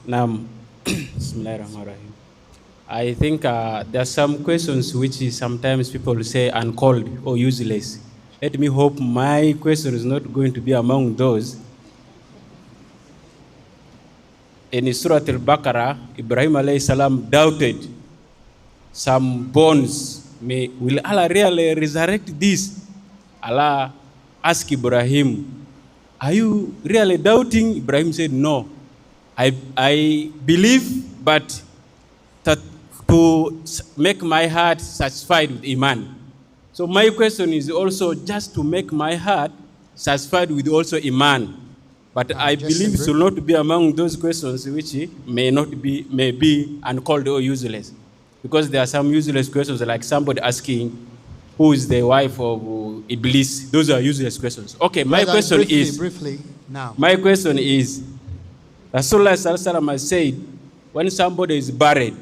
Now, Bismillahirrahmanirrahim. I think there are some questions which is sometimes people say uncalled or useless. Let me hope my question is not going to be among those. In Surah Al-Baqarah, Ibrahim alayhi salam doubted some bones. Will Allah really resurrect this? Allah asked Ibrahim, are you really doubting? Ibrahim said, no. I believe, but that to make my heart satisfied with Iman. So my question is also just to make my heart satisfied with also Iman. But I believe it will not be among those questions which may be uncalled or useless. Because there are some useless questions like somebody asking, who is the wife of Iblis? Those are useless questions. Okay, my question is... Briefly, now. My question is, Rasulullah Sallallahu Alaihi Wasallam has said, when somebody is buried,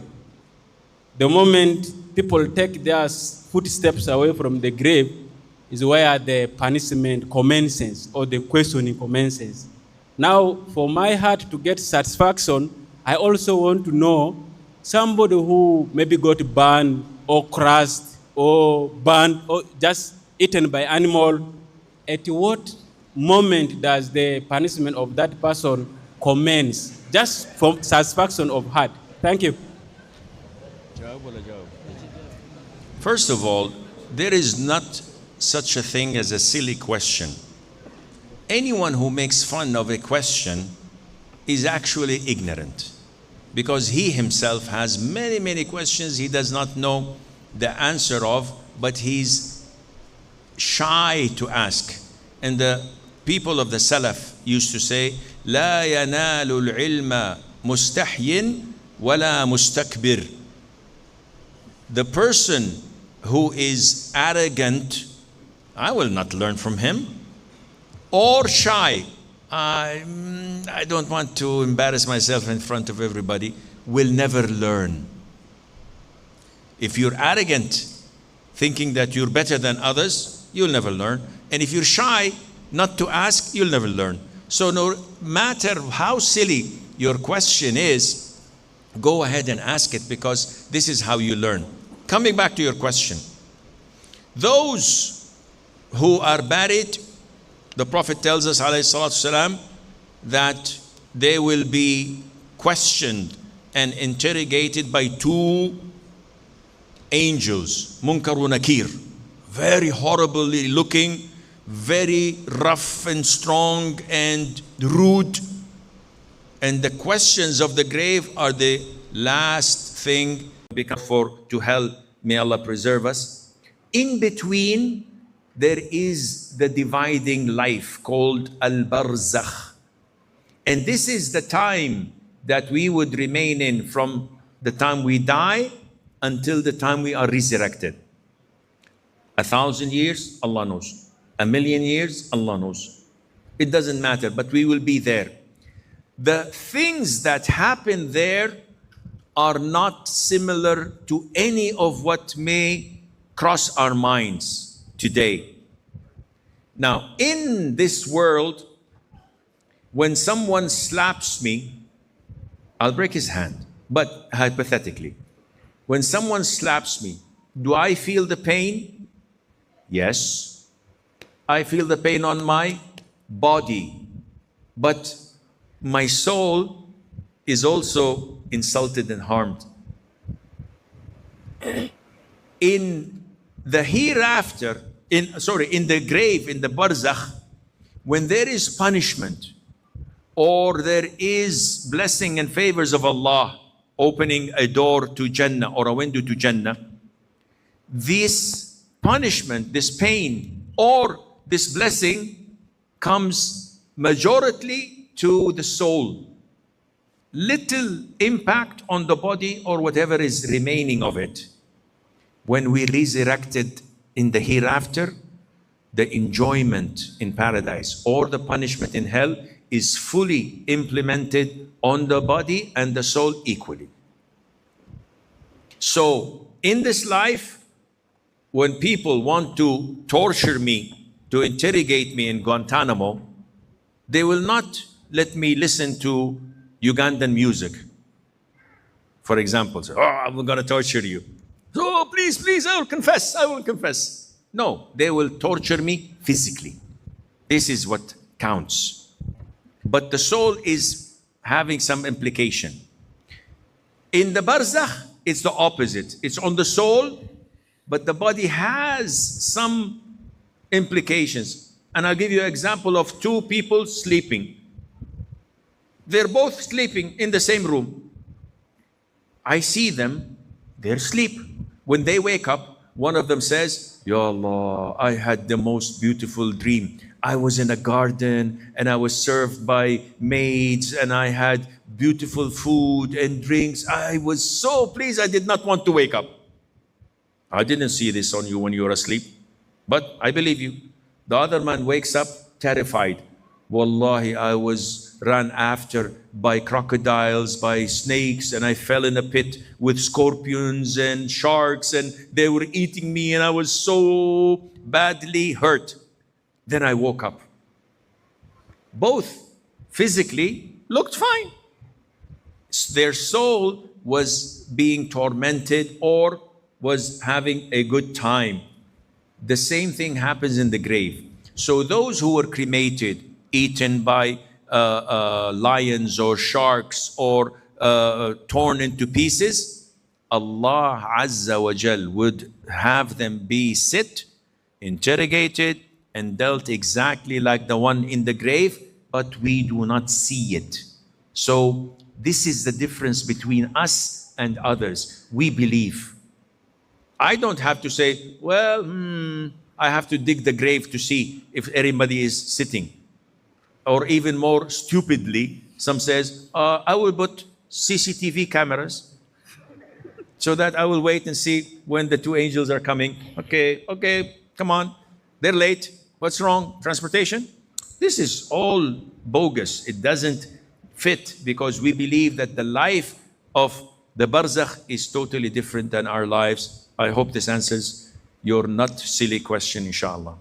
the moment people take their footsteps away from the grave is where the punishment commences or the questioning commences. Now, for my heart to get satisfaction, I also want to know somebody who maybe got burned or crushed or burned or just eaten by animal, at what moment does the punishment of that person commence? Just for satisfaction of heart. Thank you. First of all, there is not such a thing as a silly question. Anyone who makes fun of a question is actually ignorant, because he himself has many questions he does not know the answer of, but he's shy to ask. And the people of the Salaf used to say, لا ينال العلم مستحي ولا مستكبر. The person who is arrogant, I will not learn from him, or shy, I don't want to embarrass myself in front of everybody, will never learn. If you're arrogant, thinking that you're better than others, you'll never learn. And if you're shy, not to ask, you'll never learn. So no matter how silly your question is, go ahead and ask it, because this is how you learn. Coming back to your question, those who are buried, the Prophet tells us, alayhi salatu wasalam, that they will be questioned and interrogated by two angels, Munkar wa Nakir, very horribly looking, very rough and strong and rude. And the questions of the grave are the last thing to hell. May Allah preserve us. In between, there is the dividing life called Al-Barzakh. And this is the time that we would remain in from the time we die until the time we are resurrected. 1,000 years, Allah knows. 1,000,000 years, Allah knows. It doesn't matter, but we will be there. The things that happen there are not similar to any of what may cross our minds today. Now, in this world, when someone slaps me, I'll break his hand. But hypothetically, when someone slaps me, do I feel the pain? Yes. I feel the pain on my body. But my soul is also insulted and harmed. In the hereafter, in the grave, in the barzakh, when there is punishment or there is blessing and favors of Allah, opening a door to Jannah or a window to Jannah, this punishment, this pain, or this blessing comes majority to the soul. Little impact on the body or whatever is remaining of it. When we resurrected in the hereafter, the enjoyment in paradise or the punishment in hell is fully implemented on the body and the soul equally. So in this life, when people want to torture me, to interrogate me in Guantanamo, they will not let me listen to Ugandan music, for example. Say, oh, I'm going to torture you. Oh, please, please, I will confess. I will confess. No, they will torture me physically. This is what counts. But the soul is having some implication. In the barzakh, it's the opposite. It's on the soul, but the body has some implications. And I'll give you an example of two people sleeping. They're both sleeping in the same room. I see them, they're asleep. When they wake up, one of them says, Ya Allah, I had the most beautiful dream. I was in a garden and I was served by maids and I had beautiful food and drinks. I was so pleased, I did not want to wake up. I didn't see this on you when you were asleep, but I believe you. The other man wakes up terrified. Wallahi, I was run after by crocodiles, by snakes, and I fell in a pit with scorpions and sharks, and they were eating me, and I was so badly hurt. Then I woke up. Both physically looked fine. Their soul was being tormented or was having a good time. The same thing happens in the grave. So those who were cremated, eaten by lions or sharks or torn into pieces, Allah Azza wa Jal would have them be sit, interrogated, and dealt exactly like the one in the grave, but we do not see it. So this is the difference between us and others. We believe. I don't have to say, well, I have to dig the grave to see if anybody is sitting. Or even more stupidly, some says, I will put CCTV cameras so that I will wait and see when the two angels are coming. Okay, come on. They're late. What's wrong? Transportation? This is all bogus. It doesn't fit because we believe that the life of the barzakh is totally different than our lives. I hope this answers your not silly question, inshallah.